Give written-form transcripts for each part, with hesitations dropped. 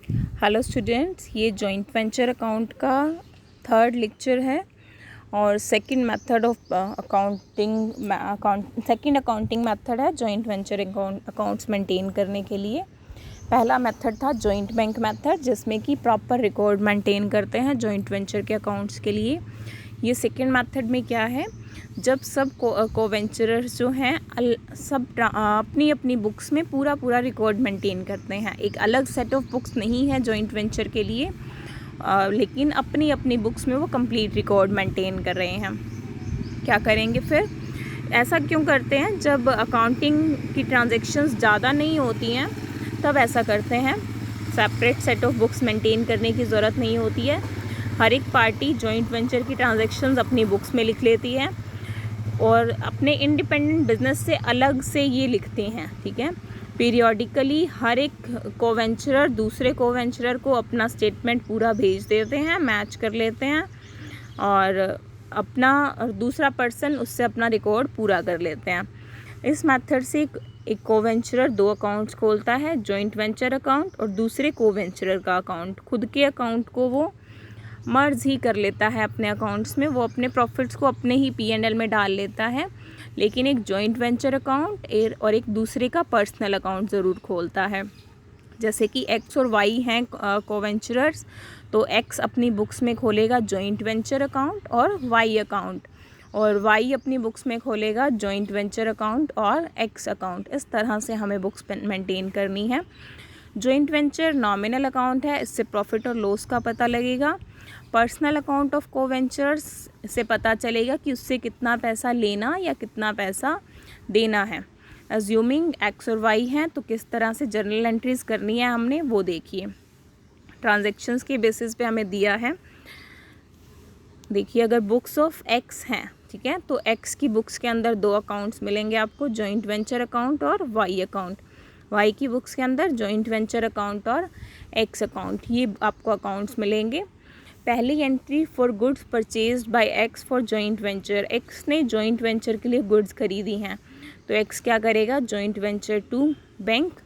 Hello students, ये joint venture account का third lecture है और second method of second accounting method है जॉइंट वेंचर अकाउंट्स मेंटेन करने के लिए। पहला मेथड था जॉइंट बैंक मेथड, जिसमें कि प्रॉपर रिकॉर्ड मेंटेन करते हैं जॉइंट वेंचर के अकाउंट्स के लिए। ये सेकंड मेथड में क्या है, जब सब कोवेंचरर्स जो हैं सब अपनी अपनी बुक्स में पूरा रिकॉर्ड मेंटेन करते हैं। एक अलग सेट ऑफ बुक्स नहीं है जॉइंट वेंचर के लिए, लेकिन अपनी अपनी बुक्स में वो कंप्लीट रिकॉर्ड मेंटेन कर रहे हैं। क्या करेंगे फिर? ऐसा क्यों करते हैं? जब अकाउंटिंग की ट्रांजैक्शंस ज़्यादा नहीं होती हैं तब ऐसा करते हैं। Separate set of books maintain करने की ज़रूरत नहीं होती है। हर एक पार्टी जॉइंट वेंचर की ट्रांजैक्शंस अपनी बुक्स में लिख लेती है और अपने इंडिपेंडेंट बिजनेस से अलग से ये लिखते हैं। ठीक है, पीरियोडिकली हर एक कोवेंचरर दूसरे कोवेंचरर को अपना स्टेटमेंट पूरा भेज देते हैं, मैच कर लेते हैं और अपना दूसरा पर्सन उससे अपना रिकॉर्ड पूरा कर लेते हैं। इस मेथड से एक कोवेंचरर दो अकाउंट्स खोलता है, जॉइंट वेंचर अकाउंट और दूसरे कोवेंचरर का अकाउंट। खुद के अकाउंट को वो मर्ज ही कर लेता है अपने अकाउंट्स में, वो अपने प्रॉफिट्स को अपने ही P&L में डाल लेता है। लेकिन एक जॉइंट वेंचर अकाउंट और एक दूसरे का पर्सनल अकाउंट ज़रूर खोलता है। जैसे कि X और Y हैं कोवेंचरर्स, तो X अपनी बुक्स में खोलेगा जॉइंट वेंचर अकाउंट और Y अकाउंट, और Y अपनी बुक्स में खोलेगा जॉइंट वेंचर अकाउंट और X अकाउंट। इस तरह से हमें बुक्स मेंटेन करनी है। जॉइंट वेंचर नॉमिनल अकाउंट है, इससे प्रॉफिट और लॉस का पता लगेगा। पर्सनल अकाउंट ऑफ कोवेंचर्स से पता चलेगा कि उससे कितना पैसा लेना या कितना पैसा देना है। अज्यूमिंग X और Y हैं तो किस तरह से जर्नल एंट्रीज करनी है हमने वो देखिए। ट्रांजैक्शंस के बेसिस पे हमें दिया है। देखिए, अगर बुक्स ऑफ X हैं, ठीक है, तो X की बुक्स के अंदर दो अकाउंट्स मिलेंगे आपको, जॉइंट वेंचर अकाउंट और Y अकाउंट। Y की बुक्स के अंदर जॉइंट वेंचर अकाउंट और X अकाउंट, ये आपको अकाउंट्स मिलेंगे। पहली entry for goods purchased by X for joint venture. X ने जॉइंट वेंचर के लिए गुड्स खरीदी हैं, तो X क्या करेगा? Joint venture to bank.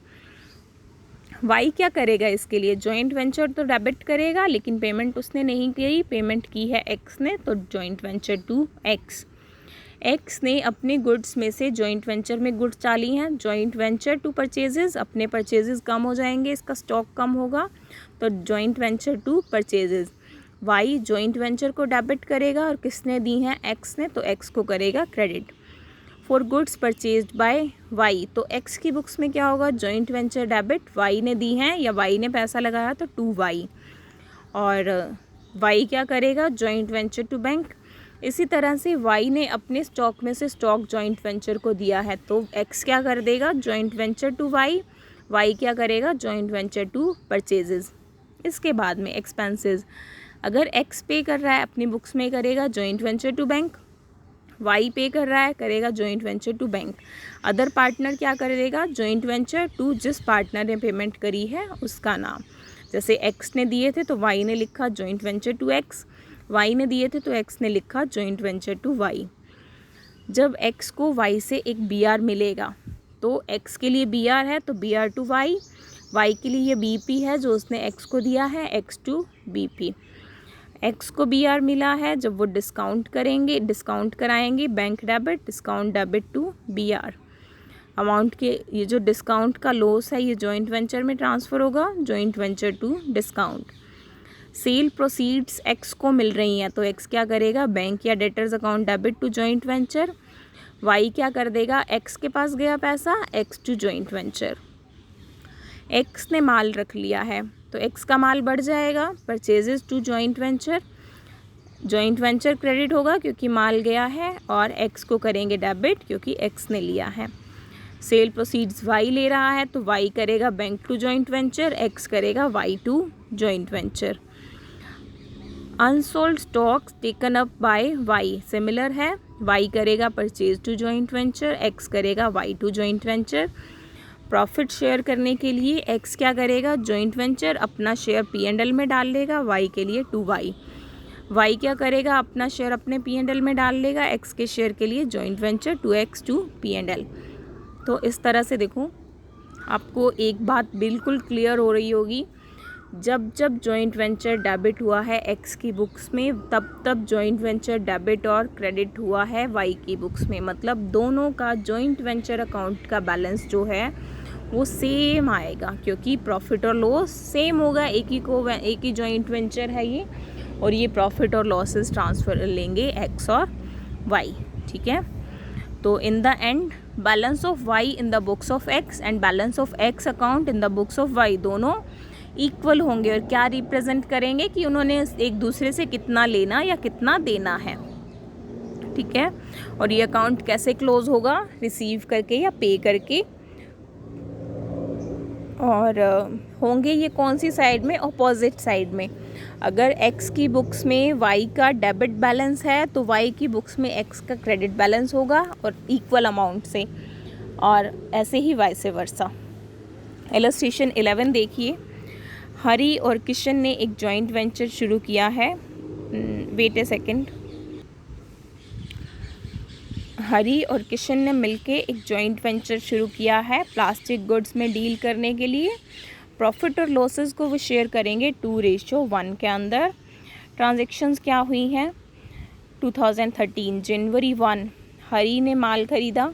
Y क्या करेगा इसके लिए? जॉइंट वेंचर तो डेबिट करेगा, लेकिन पेमेंट उसने नहीं की, पेमेंट की है X ने, तो joint venture to X। X ने अपने गुड्स में से जॉइंट वेंचर में गुड्स डाली हैं, जॉइंट वेंचर टू परचेजेस, अपने परचेजेस कम हो जाएंगे, इसका स्टॉक कम होगा, तो joint venture to purchases. Y joint venture को डेबिट करेगा और किसने दी हैं? X ने, तो X को करेगा credit. For goods purchased bye Y, तो X की बुक्स में क्या होगा? जॉइंट वेंचर डेबिट, Y ने दी हैं या Y ने पैसा लगाया तो टू Y, और Y क्या करेगा? Joint venture to bank. इसी तरह से Y ने अपने स्टॉक में से स्टॉक जॉइंट वेंचर को दिया है, तो X क्या कर देगा? जॉइंट वेंचर टू Y क्या करेगा? Joint venture to purchases. इसके बाद में एक्सपेंसेस, अगर X पे कर रहा है अपनी बुक्स में करेगा joint venture to bank, Y pay कर रहा है करेगा joint venture to bank. Other partner क्या करेगा? जॉइंट वेंचर टू जिस पार्टनर ने पेमेंट करी है उसका नाम। जैसे X ने दिए थे तो Y ने लिखा joint venture to X, Y ने दिए थे तो X ने लिखा जॉइंट वेंचर टू Y। जब X को Y से एक BR मिलेगा, तो X के लिए BR है तो BR टू Y के लिए ये BP है जो उसने X को दिया है, X टू BP। X को BR मिला है, जब वो डिस्काउंट कराएंगे bank debit, discount debit to BR। Amount के ये जो डिस्काउंट का लॉस है ये जॉइंट वेंचर में ट्रांसफ़र होगा, joint venture to discount. Sale proceeds X को मिल रही हैं, तो X क्या करेगा? बैंक या debtors account debit to joint venture. Y क्या कर देगा? X के पास गया पैसा, X to joint venture. X ने माल रख लिया है तो X का माल बढ़ जाएगा, purchases to joint venture. Joint venture credit होगा क्योंकि माल गया है, और X को करेंगे डेबिट क्योंकि X ने लिया है। सेल प्रोसीड्स Y ले रहा है तो Y करेगा bank to joint venture, X करेगा Y to joint venture. Unsold stocks taken up by Y similar है, Y करेगा purchase to joint venture, X करेगा Y to joint venture. Profit share करने के लिए X क्या करेगा? जॉइंट वेंचर अपना शेयर P&L में डाल लेगा, Y के लिए टू Y क्या करेगा? अपना शेयर अपने P&L में डाल लेगा, X के शेयर के लिए joint venture to X to P&L। तो इस तरह से देखो, आपको एक बात बिल्कुल क्लियर हो रही होगी जब जब जॉइंट वेंचर डेबिट हुआ है एक्स की बुक्स में, तब तब जॉइंट वेंचर डेबिट और क्रेडिट हुआ है वाई की बुक्स में। मतलब दोनों का जॉइंट वेंचर अकाउंट का बैलेंस जो है वो सेम आएगा, क्योंकि प्रॉफिट और लॉस सेम होगा। एक ही जॉइंट वेंचर है ये, और ये प्रॉफिट और लॉसेस ट्रांसफ़र लेंगे एक्स और वाई। ठीक है, तो in the end balance of Y in the books of X and balance of X account in the books of Y दोनों इक्वल होंगे। और क्या रिप्रेजेंट करेंगे कि उन्होंने एक दूसरे से कितना लेना या कितना देना है। ठीक है, और ये अकाउंट कैसे क्लोज होगा, रिसीव करके या पे करके। और होंगे ये कौन सी साइड में, अपोजिट साइड में। अगर एक्स की बुक्स में वाई का डेबिट बैलेंस है तो वाई की बुक्स में एक्स का क्रेडिट बैलेंस होगा, और इक्वल अमाउंट से, और ऐसे ही वाइस वर्सा। इलस्ट्रेशन 11 देखिए। हरी और किशन ने एक जॉइंट वेंचर शुरू किया है। वेट ए सेकेंड। हरी और किशन ने मिलके एक जॉइंट वेंचर शुरू किया है प्लास्टिक गुड्स में डील करने के लिए। प्रॉफिट और लॉसेस को वो शेयर करेंगे 2:1 के अंदर। ट्रांजैक्शंस क्या हुई हैं, 2013 जनवरी 1 हरी ने माल खरीदा,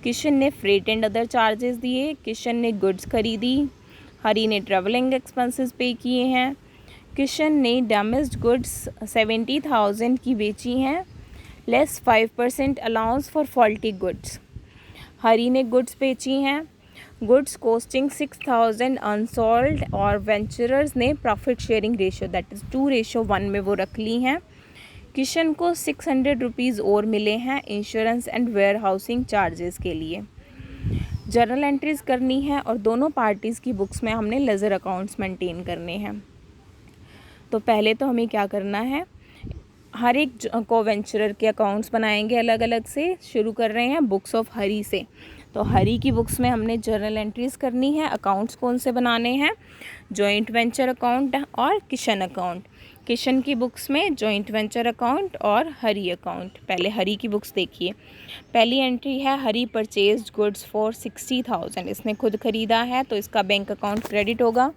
किशन ने फ्रेट एंड अदर चार्जेस दिए, किशन ने गुड्स खरीदी, हरी ने ट्रैवलिंग एक्सपेंसेस पे किए हैं, किशन ने डैमेज्ड गुड्स 70,000 की बेची हैं, less 5% allowance for faulty goods. Hari ने गुड्स बेची हैं, गुड्स कॉस्टिंग 6,000 अनसोल्ड, और वेंचरर्स ने profit sharing ratio that is 2:1 में वो रख ली हैं। किशन को 600 रुपीज़ और मिले हैं insurance and warehousing charges के लिए। जर्नल एंट्रीज करनी है, और दोनों पार्टीज़ की बुक्स में हमने लेजर अकाउंट्स मेंटेन करने हैं। तो पहले तो हमें क्या करना है, हर एक को वेंचरर के अकाउंट्स बनाएंगे अलग अलग से। शुरू कर रहे हैं बुक्स ऑफ हरी से। तो हरी की बुक्स में हमने जर्नल एंट्रीज करनी है। अकाउंट्स कौन से बनाने हैं, जॉइंट वेंचर अकाउंट और किशन अकाउंट। किशन की बुक्स में जॉइंट वेंचर अकाउंट और हरी अकाउंट। पहले हरी की बुक्स देखिए। पहली एंट्री है हरी परचेज्ड गुड्स फॉर 60,000। इसने खुद खरीदा है तो इसका बैंक अकाउंट क्रेडिट होगा।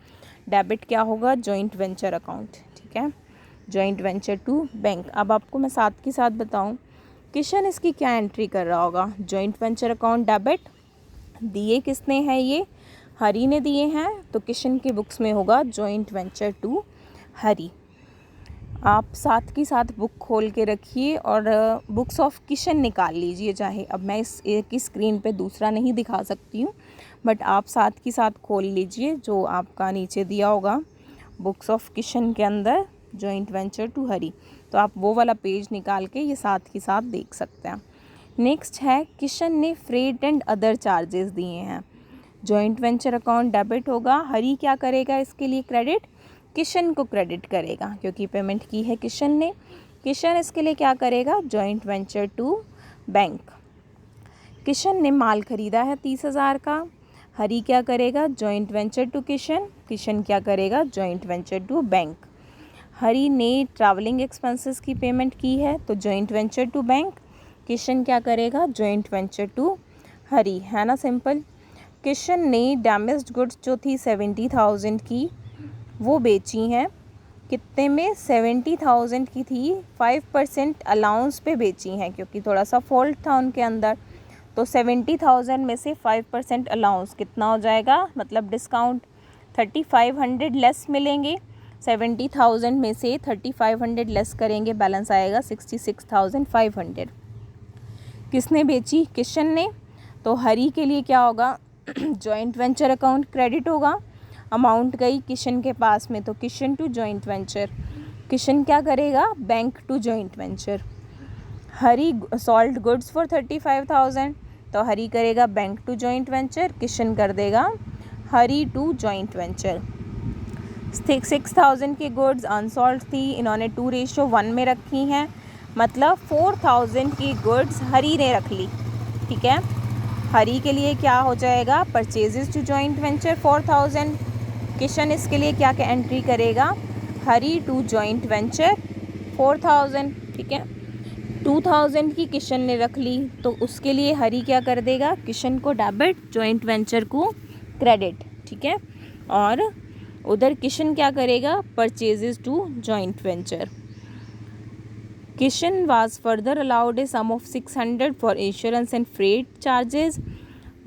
डेबिट क्या होगा, जॉइंट वेंचर अकाउंट। ठीक है, जॉइंट वेंचर टू बैंक। अब आपको मैं साथ के साथ बताऊं, किशन इसकी क्या एंट्री कर रहा होगा, जॉइंट वेंचर अकाउंट डेबिट। दिए किसने हैं, ये हरी ने दिए हैं, तो किशन की बुक्स में होगा जॉइंट वेंचर टू हरी। आप साथ की साथ बुक खोल के रखिए और बुक्स ऑफ किशन निकाल लीजिए चाहे। अब मैं इस एक ही स्क्रीन पे दूसरा नहीं दिखा सकती हूँ, बट आप साथ की साथ खोल लीजिए जो आपका नीचे दिया होगा बुक्स ऑफ किशन के अंदर जॉइंट वेंचर टू हरी। तो आप वो वाला पेज निकाल के ये साथ ही साथ देख सकते हैं। नेक्स्ट है किशन ने फ्रेट एंड अदर चार्जेस दिए हैं। जॉइंट वेंचर अकाउंट डेबिट होगा। हरी क्या करेगा इसके लिए, क्रेडिट किशन को क्रेडिट करेगा क्योंकि पेमेंट की है किशन ने। किशन इसके लिए क्या करेगा, joint venture to bank. Kishan ने माल खरीदा है 30,000 का। हरी क्या करेगा, joint venture to Kishan. Kishan क्या करेगा, joint venture to bank. Hari ने ट्रैवलिंग एक्सपेंसेस की पेमेंट की है तो joint venture to bank. Kishan क्या करेगा, जॉइंट वेंचर टू हरी। है ना सिंपल। किशन ने डैमेज्ड गुड्स जो थी 70,000 की वो बेची हैं। कितने में, 70,000 की थी, 5% अलाउंस पे बेची हैं क्योंकि थोड़ा सा फॉल्ट था उनके अंदर। तो 70,000 में से 5% अलाउंस कितना हो जाएगा, मतलब डिस्काउंट 3,500 लेस मिलेंगे। 70,000 में से 3,500 लेस करेंगे, बैलेंस आएगा 66,500। किसने बेची, किशन ने। तो हरी के लिए क्या होगा, जॉइंट वेंचर अकाउंट क्रेडिट होगा। अमाउंट गई किशन के पास में तो Kishan to joint venture. Kishan क्या करेगा, bank to joint venture. Hari sold goods for 35,000 तो हरी करेगा bank to joint venture. Kishan कर देगा हरी टू जॉइंट वेंचर। 6,000 की गुड्स अनसोल्ड थी, इन्होंने 2:1 में रखी हैं, मतलब 4,000 की गुड्स हरी ने रख ली। ठीक है, हरी के लिए क्या हो जाएगा, purchases to joint venture 4,000। Kishan इसके लिए क्या क्या एंट्री करेगा, हरी टू जॉइंट वेंचर 4,000। ठीक है, 2,000 की किशन ने रख ली तो उसके लिए हरी क्या कर देगा, किशन को डेबिट, जॉइंट वेंचर को क्रेडिट। ठीक है, और उधर किशन क्या करेगा, purchases to joint venture. Kishan was further allowed a sum of 600 for insurance and freight charges.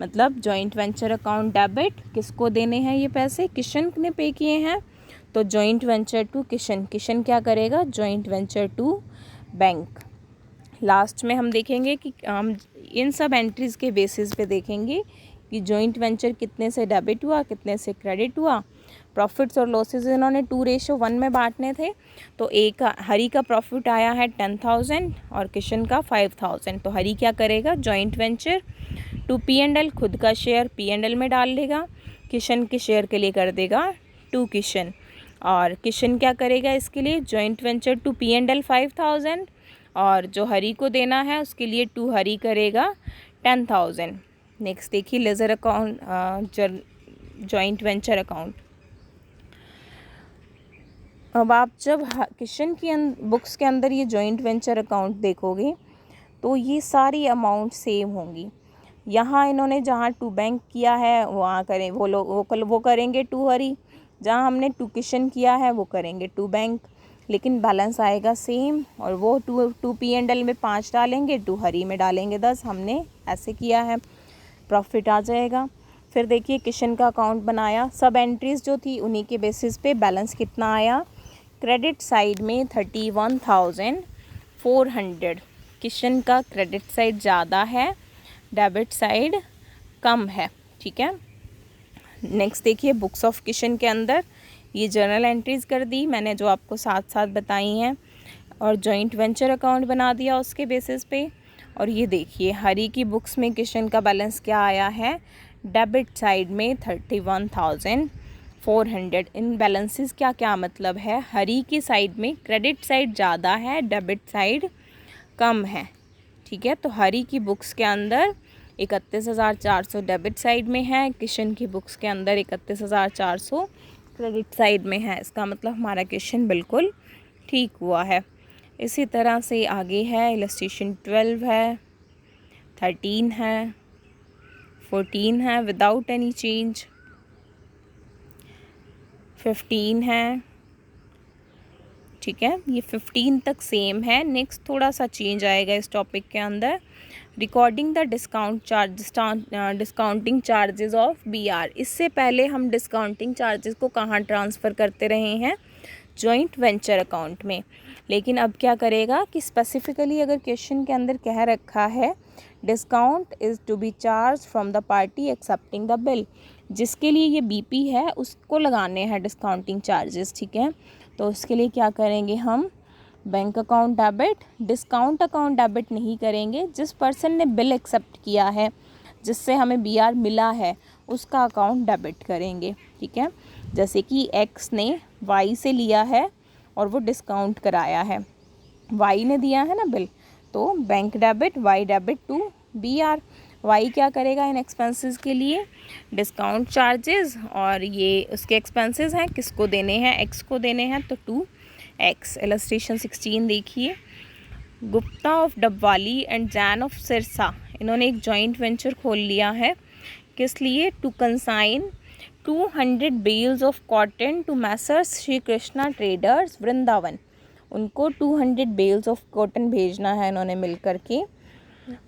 मतलब जॉइंट वेंचर अकाउंट डेबिट किसको देने हैं ये पैसे, किशन ने पे किए हैं, तो joint venture to Kishan, Kishan क्या करेगा, joint venture to bank. Last में हम देखेंगे कि हम इन सब एंट्रीज के बेसिस पे देखेंगे कि जॉइंट वेंचर कितने से डेबिट हुआ, कितने से क्रेडिट हुआ। प्रॉफिट्स और लॉसेस इन्होंने 2:1 में बांटने थे, तो एक हरी का प्रॉफिट आया है 10,000 और किशन का 5,000। तो हरी क्या करेगा, जॉइंट वेंचर टू P&L, खुद का शेयर P&L में डाल लेगा, किशन के शेयर के लिए कर देगा टू किशन, और किशन क्या करेगा इसके लिए, जॉइंट वेंचर टू P&L 5,000, और जो हरी को देना है उसके लिए टू हरी करेगा 10,000। नेक्स्ट देखिए ledger account, joint venture account. अब आप जब किशन की बुक्स के अंदर ये जॉइंट वेंचर अकाउंट देखोगे तो ये सारी अमाउंट सेम होंगी। यहाँ इन्होंने जहाँ टू बैंक किया है वहाँ करें वो लोग वो करेंगे टू हरी, जहाँ हमने टू किशन किया है वो करेंगे टू बैंक, लेकिन बैलेंस आएगा सेम, और वो टू P&L में 5 डालेंगे, टू हरी में डालेंगे 10, हमने ऐसे किया है, प्रॉफिट आ जाएगा। फिर देखिए किशन का अकाउंट बनाया, सब एंट्रीज जो थी उन्हीं के बेसिस पे बैलेंस कितना आया, क्रेडिट साइड में 31,400, किशन का क्रेडिट साइड ज़्यादा है, डेबिट साइड कम है, ठीक है। नेक्स्ट देखिए बुक्स ऑफ किशन के अंदर ये जर्नल एंट्रीज कर दी मैंने जो आपको साथ साथ बताई हैं, और जॉइंट वेंचर अकाउंट बना दिया उसके बेसिस पे। और ये देखिए हरी की बुक्स में किशन का बैलेंस क्या आया है, डेबिट साइड में 31,400। इन बैलेंसेस क्या क्या मतलब है, हरी की साइड में क्रेडिट साइड ज़्यादा है, डेबिट साइड कम है, ठीक है। तो हरी की बुक्स के अंदर 31,400 डेबिट साइड में है, किशन की बुक्स के अंदर 31,400 क्रेडिट साइड में है। इसका मतलब हमारा क्वेश्चन बिल्कुल ठीक हुआ है। इसी तरह से आगे है इलस्ट्रेशन 12 है, 13 है, 14 है विदाउट एनी चेंज, 15 है, ठीक है, ये 15 तक सेम है। नेक्स्ट थोड़ा सा चेंज आएगा इस टॉपिक के अंदर, recording the discounting charges of BR। इससे पहले हम डिस्काउंटिंग चार्जेस को कहाँ ट्रांसफ़र करते रहे हैं, जॉइंट वेंचर अकाउंट में। लेकिन अब क्या करेगा कि स्पेसिफिकली अगर क्वेश्चन के अंदर कह रखा है discount is to be charge from the party accepting the bill, जिसके लिए ये BP है उसको लगाने हैं डिस्काउंटिंग चार्जेस, ठीक है। तो उसके लिए क्या करेंगे हम, bank account debit, discount account debit नहीं करेंगे, जिस पर्सन ने बिल एक्सेप्ट किया है जिससे हमें BR मिला है उसका अकाउंट डेबिट करेंगे, ठीक है। जैसे कि X ने Y से लिया है और वो डिस्काउंट कराया है, Y ने दिया है ना बिल, तो bank debit, Y debit to BR। Y क्या करेगा इन एक्सपेंसेस के लिए, डिस्काउंट चार्जेस, और ये उसके एक्सपेंसेस हैं, किसको देने हैं, X को देने हैं, तो टू X। इलस्ट्रेशन 16 देखिए, Gupta of Dabwali and Jain of Sirsa, इन्होंने एक जॉइंट वेंचर खोल लिया है, किस लिए, to consign 200 bales of cotton to messrs Shri Krishna traders Vrindavan. उनको 200 बेल्स ऑफ कॉटन भेजना है इन्होंने मिल करके।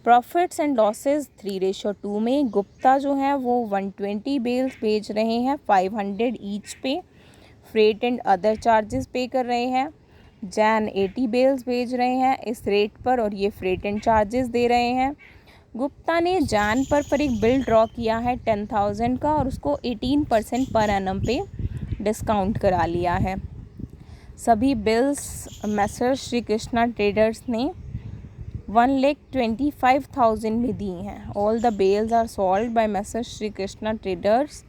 प्रॉफिट्स एंड लॉसेस 3:2 में गुप्ता जो है वो 120 बेल्स भेज रहे हैं 500 ईच पे, फ्रेट एंड अदर चार्जेस पे कर रहे हैं। जैन 80 बेल्स भेज रहे हैं इस रेट पर और ये फ्रेट एंड चार्जेस दे रहे हैं। गुप्ता ने जैन पर एक बिल ड्रॉ किया है 10,000 का और उसको 18% पर एनम पे डिस्काउंट करा लिया है। सभी bills messrs Shri Krishna traders ने 1,25,000 में दी हैं। All the bales are sold by messrs Shri Krishna traders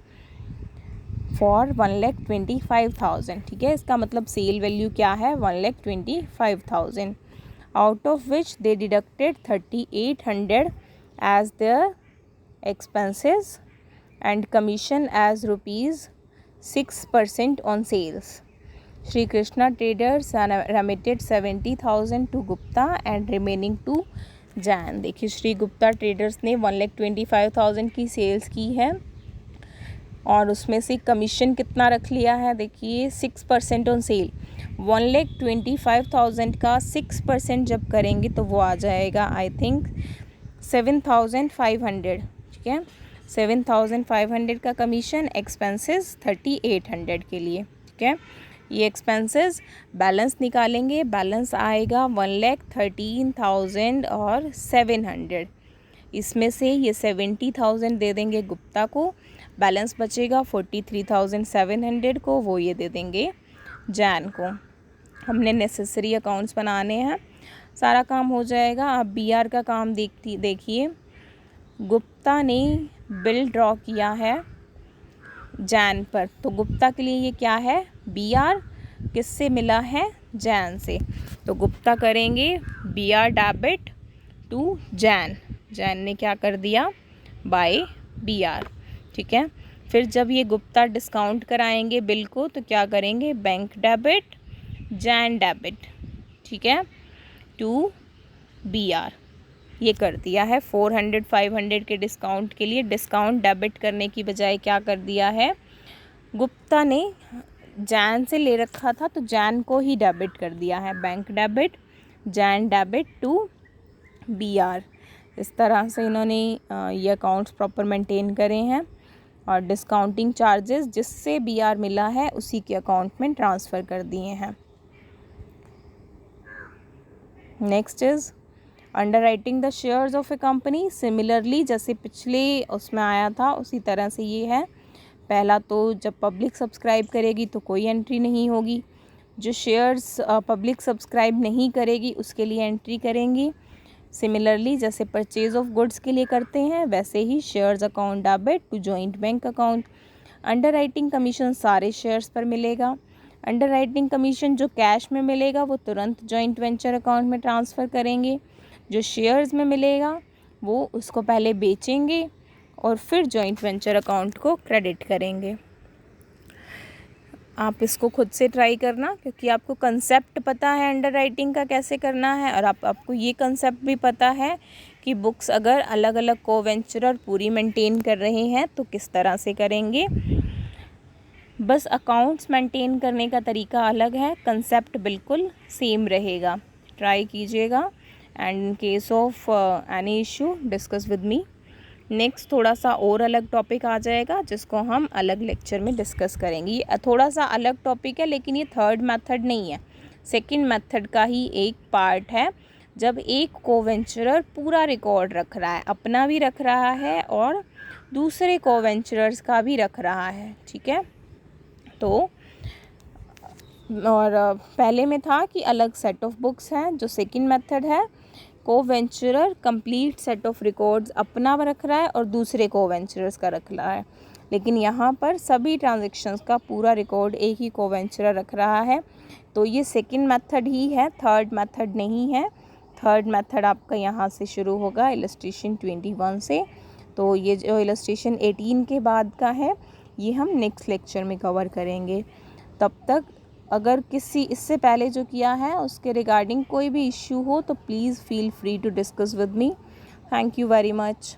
for 1,25,000, ठीक है। इसका मतलब सेल वैल्यू क्या है, 1,25,000, out of which they deducted 3,800 as their expenses and commission as ₹6% on sales. Sri Krishna Traders remitted 70,000 to Gupta and remaining to Jain। देखिए Shri Gupta traders ने 1,25,000 की sales की है, और उसमें से कमीशन कितना रख लिया है, देखिए 6% ऑन सेल। 1,25,000 का 6% जब करेंगे तो वो आ जाएगा आई थिंक 7,500, ठीक है। 7,500 का कमीशन, एक्सपेंसेस 3,800 के लिए, ठीक है। ये एक्सपेंसेस बैलेंस निकालेंगे, बैलेंस आएगा 1,13,000 और 700। इसमें से ये 70,000 दे देंगे गुप्ता को, बैलेंस बचेगा 43,700 को, वो ये दे देंगे जैन को। हमने नेसेसरी अकाउंट्स बनाने हैं, सारा काम हो जाएगा। अब बीआर का काम देखिए, गुप्ता ने बिल ड्रॉ किया है जैन पर, तो गुप्ता के लिए ये क्या है, बीआर किससे मिला है, जैन से। तो गुप्ता करेंगे BR debit to Jain, Jain ने क्या कर दिया, बाय बीआर, ठीक है। फिर जब ये गुप्ता डिस्काउंट कराएंगे बिल को तो क्या करेंगे, बैंक डेबिट जैन डेबिट, ठीक है, टू बीआर। ये कर दिया है 400-500 के डिस्काउंट के लिए। डिस्काउंट डेबिट करने की बजाय क्या कर दिया है, गुप्ता ने जैन से ले रखा था तो जैन को ही डेबिट कर दिया है, bank debit Jain debit to BR. इस तरह से इन्होंने ये अकाउंट्स प्रॉपर मेंटेन करे हैं और डिस्काउंटिंग चार्जेस जिससे बीआर मिला है उसी के अकाउंट में ट्रांसफ़र कर दिए हैं। Next is underwriting the shares of A company. Similarly जैसे पिछले उसमें आया था उसी तरह से ये है। पहला तो जब पब्लिक सब्सक्राइब करेगी तो कोई एंट्री नहीं होगी, जो शेयर्स पब्लिक सब्सक्राइब नहीं करेगी उसके लिए एंट्री करेंगी। सिमिलरली जैसे परचेज ऑफ गुड्स के लिए करते हैं वैसे ही shares account debit to joint bank account. Underwriting commission सारे शेयर्स पर मिलेगा। अंडरराइटिंग कमीशन जो कैश में मिलेगा वो तुरंत जॉइंट वेंचर अकाउंट में ट्रांसफ़र करेंगे, जो शेयर्स में मिलेगा वो उसको पहले बेचेंगे और फिर जॉइंट वेंचर अकाउंट को क्रेडिट करेंगे। आप इसको खुद से ट्राई करना क्योंकि आपको कंसेप्ट पता है अंडरराइटिंग का कैसे करना है, और आपको ये कंसेप्ट भी पता है कि बुक्स अगर अलग अलग कोवेंचरर पूरी मेंटेन कर रहे हैं तो किस तरह से करेंगे। बस अकाउंट्स मेंटेन करने का तरीका अलग है, कंसेप्ट बिल्कुल सेम रहेगा। ट्राई कीजिएगा and in case of any issue discuss with me. Next थोड़ा सा और अलग टॉपिक आ जाएगा जिसको हम अलग लेक्चर में डिस्कस करेंगे। ये थोड़ा सा अलग टॉपिक है लेकिन ये थर्ड मेथड नहीं है, सेकंड मेथड का ही एक पार्ट है। जब एक कोवेंचरर पूरा रिकॉर्ड रख रहा है, अपना भी रख रहा है और दूसरे कोवेंचरर्स का भी रख रहा है, ठीक है। तो और पहले में था कि अलग सेट ऑफ बुक्स हैं, जो सेकंड मेथड है कोवेंचरर कंप्लीट सेट ऑफ रिकॉर्ड्स अपना रख रहा है और दूसरे कोवेंचरर्स का रख रहा है, लेकिन यहाँ पर सभी ट्रांजैक्शंस का पूरा रिकॉर्ड एक ही कोवेंचरर रख रहा है। तो ये सेकंड मेथड ही है, थर्ड मेथड नहीं है। थर्ड मेथड आपका यहाँ से शुरू होगा इलस्ट्रेशन 21 से। तो ये जो इलस्ट्रेशन 18 के बाद का है ये हम नेक्स्ट लेक्चर में कवर करेंगे। तब तक अगर किसी इससे पहले जो किया है उसके रिगार्डिंग कोई भी इश्यू हो तो please feel free to discuss with me. Thank you very much.